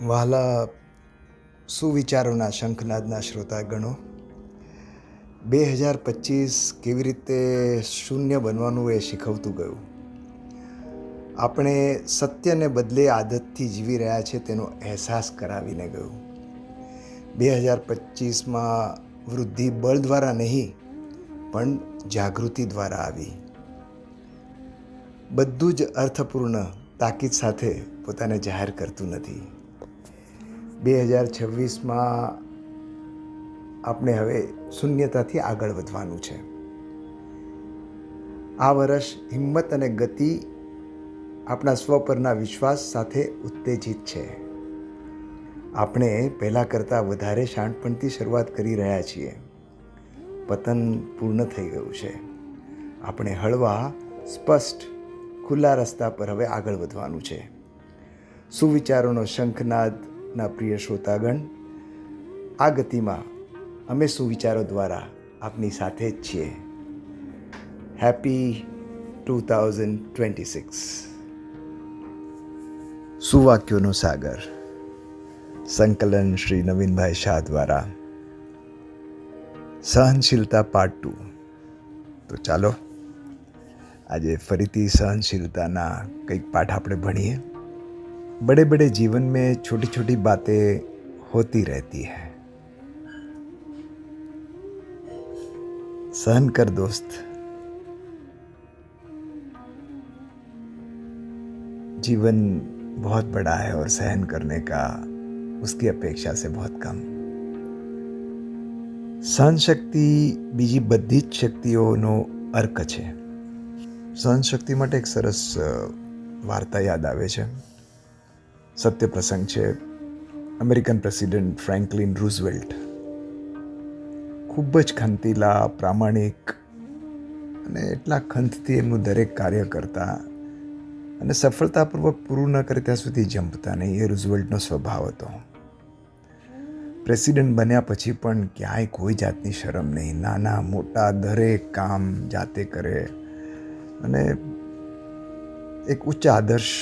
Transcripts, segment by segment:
વહાલા સુવિચારોના શંખનાદના શ્રોતાગણો, 2025 કેવી રીતે શૂન્ય બનવાનું એ શીખવતું ગયું. આપણે સત્યને બદલે આદતથી જીવી રહ્યા છે તેનો અહેસાસ કરાવીને ગયું. 2025માં વૃદ્ધિ બળ દ્વારા નહીં પણ જાગૃતિ દ્વારા આવી. બધું જ અર્થપૂર્ણ તાકીદ સાથે પોતાને જાહેર કરતું નથી. 2026માં આપણે હવે શૂન્યતાથી આગળ વધવાનું છે. આ વર્ષ હિંમત અને ગતિ આપણા સ્વ પરના વિશ્વાસ સાથે ઉત્તેજિત છે. આપણે પહેલાં કરતાં વધારે શાણપણથી શરૂઆત કરી રહ્યા છીએ. પતન પૂર્ણ થઈ ગયું છે. આપણે હળવા, સ્પષ્ટ, ખુલ્લા રસ્તા પર હવે આગળ વધવાનું છે. સુવિચારોનો શંખનાદના પ્રિય શ્રોતાગણ, આ ગતિમાં અમે સુવિચારો દ્વારા આપની સાથે જ છીએ. હેપી 2026. સુવાક્યોનો સાગર, સંકલન શ્રી નવીનભાઈ શાહ દ્વારા. સહનશીલતા પાર્ટ 2. તો ચાલો આજે ફરીથી सहनशीलताना કંઈક પાઠ આપણે ભણીએ. बड़े बड़े जीवन में छोटी छोटी बातें होती रहती है. सहन कर दोस्त, जीवन बहुत बड़ा है और सहन करने का उसकी अपेक्षा से बहुत कम. सहन शक्ति બીજી બધી જ શક્તિઓનો અર્ક છે. સહન શક્તિ માટે એક સરસ વાર્તા યાદ આવે છે. સત્ય પ્રસંગ છે. અમેરિકન પ્રેસિડેન્ટ ફ્રેન્કલિન રૂઝવેલ્ટ ખૂબ જ ખંતીલા, પ્રામાણિક અને એટલા ખંતથી એમનું દરેક કાર્ય કરતા અને સફળતાપૂર્વક પૂરું ન કરે ત્યાં સુધી જંપતા નહીં. એ રૂઝવેલ્ટનો સ્વભાવ હતો. પ્રેસિડેન્ટ બન્યા પછી પણ ક્યાંય કોઈ જાતની શરમ નહીં. નાના મોટા દરેક કામ જાતે કરે અને એક ઉચ્ચ આદર્શ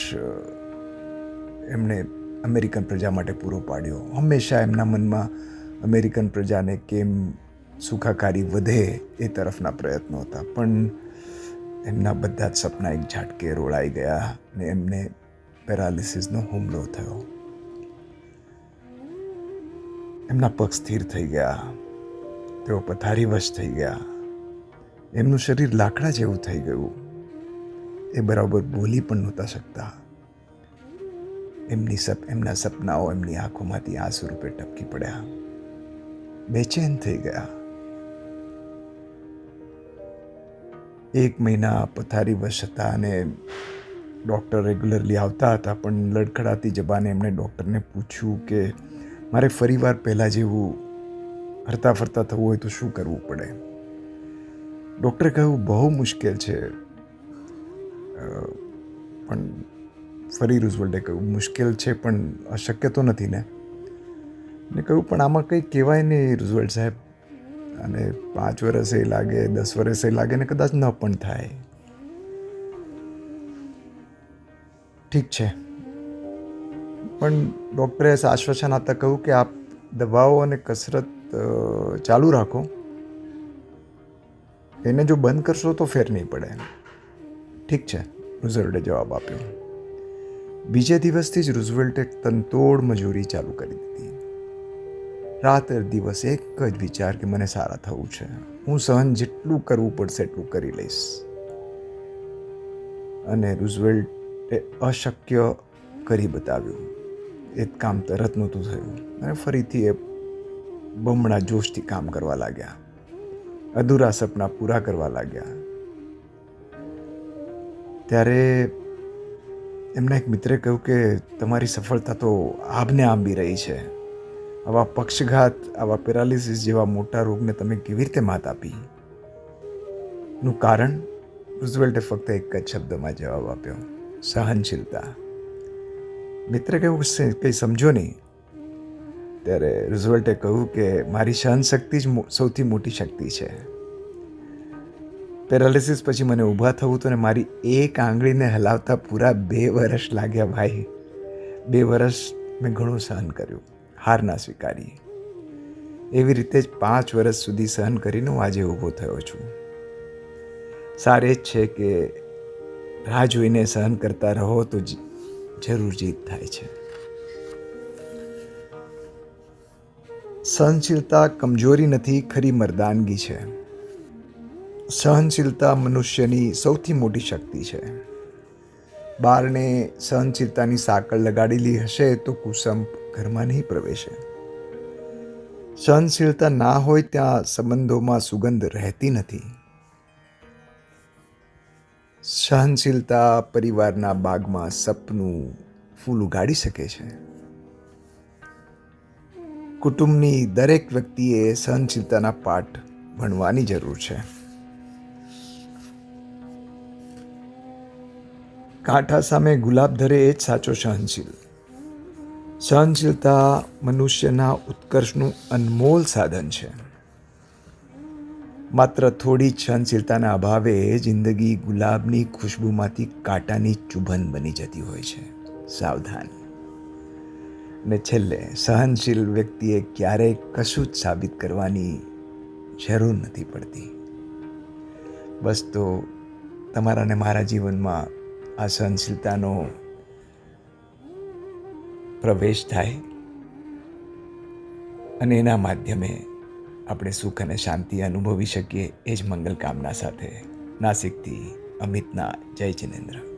એમણે અમેરિકન પ્રજા માટે પૂરો પાડ્યો. હંમેશા એમના મનમાં અમેરિકન પ્રજાને કેમ સુખાકારી વધે એ તરફના પ્રયત્નો હતા. પણ એમના બધા જ સપના એક ઝાટકે રોળાઈ ગયા અને એમને પેરાલિસિસનો હુમલો થયો. એમના પગ સ્થિર થઈ ગયા. તેઓ પથારીવશ થઈ ગયા. એમનું શરીર લાકડા જેવું થઈ ગયું. એ બરાબર બોલી પણ નહોતા શકતા. એમના સપનાઓ એમની આંખોમાંથી આંસુ રૂપે ટપકી પડ્યા. બેચેન થઈ ગયા. 1 મહિના પથારીવશ હતા અને ડૉક્ટર રેગ્યુલરલી આવતા હતા. પણ લડખડાતી જબાને એમણે ડૉક્ટરને પૂછ્યું કે મારે ફરીવાર પહેલાં જેવું હરતા ફરતા થવું હોય તો શું કરવું પડે? ડૉક્ટરે કહ્યું બહુ મુશ્કેલ છે. પણ ફરી રૂઝવેલ્ટે કહ્યું મુશ્કેલ છે પણ અશક્ય તો નથી ને? ને કહ્યું પણ આમાં કંઈ કહેવાય નહીં રૂઝવેલ્ટ સાહેબ. અને 5 વર્ષે લાગે, 10 વર્ષે લાગે ને કદાચ ન પણ થાય. ઠીક છે. પણ ડૉક્ટરે આશ્વાસન આપતા કહ્યું કે આપ દવાઓ અને કસરત ચાલુ રાખો. એને જો બંધ કરશો તો ફેર નહીં પડે. ઠીક છે, રૂઝવેલ્ટે જવાબ આપ્યો. બીજે દિવસથી જ રૂઝવેલ્ટે તનતોડ મજૂરી ચાલુ કરી દીધી. રાત દિવસ એક જ વિચાર કે મને સારા થવું છે. હું સહન જેટલું કરવું પડશે એટલું કરી લઈશ. અને રૂઝવેલ્ટે અશક્ય કરી બતાવ્યું. એ કામ તરત નહોતું થયું અને ફરીથી એ બમણા જોશથી કામ કરવા લાગ્યા. અધૂરા સપના પૂરા કરવા લાગ્યા. ત્યારે એમના એક મિત્રે કહ્યું કે તમારી સફળતા તો આભને આંબી રહી છે. આવા પક્ષઘાત, આવા પેરાલિસિસ જેવા મોટા રોગને તમે કેવી રીતે માત આપી? નું કારણ રૂઝવેલ્ટે ફક્ત એક જ શબ્દમાં જવાબ આપ્યો, સહનશીલતા. મિત્રે કહ્યું કંઈ સમજો નહીં. ત્યારે રૂઝવેલ્ટે કહ્યું કે મારી સહનશક્તિ જ સૌથી મોટી શક્તિ છે. પેરાલિસિસ પછી મને ઊભા થવું તો ને મારી એક આંગળીને હલાવતા પૂરા 2 વર્ષ લાગ્યા ભાઈ. 2 વર્ષ મેં ઘણું સહન કર્યું, હાર ના સ્વીકારી. એવી રીતે જ 5 વર્ષ સુધી સહન કરીને હું આજે ઊભો થયો છું. સાર એ જ છે કે રાહ જોઈને સહન કરતા રહો તો જરૂર જીત થાય છે. સહનશીલતા કમજોરી નથી, ખરી મર્દાનગી છે. સહનશીલતા મનુષ્યની સૌથી મોટી શક્તિ છે. બારણે સહનશીલતાની સાંકળ લગાડેલી હશે તો કુસંપ ઘરમાં નહીં પ્રવેશે. સહનશીલતા ના હોય ત્યાં સંબંધોમાં સુગંધ રહેતી નથી. સહનશીલતા પરિવારના બાગમાં સપનું ફૂલ ઉગાડી શકે છે. કુટુંબની દરેક વ્યક્તિએ સહનશીલતાના પાઠ ભણવાની જરૂર છે. કાંઠા સામે ગુલાબ ધરે એ જ સાચો સહનશીલ. સહનશીલતા મનુષ્યના ઉત્કર્ષનું અનમોલ સાધન છે. માત્ર થોડી જ સહનશીલતાના અભાવે જિંદગી ગુલાબની ખુશ્બુમાંથી કાંટાની ચુભન બની જતી હોય છે. સાવધાન. ને છેલ્લે, સહનશીલ વ્યક્તિએ ક્યારેય કશું જ સાબિત કરવાની જરૂર નથી પડતી. બસ તો તમારા ને મારા જીવનમાં આ સહનશીલતાનો પ્રવેશ થાય અને એના માધ્યમે આપણે સુખ અને શાંતિ અનુભવી શકીએ, એ જ મંગલ કામના સાથે નાસિકથી અમિતના જય જિનેન્દ્ર.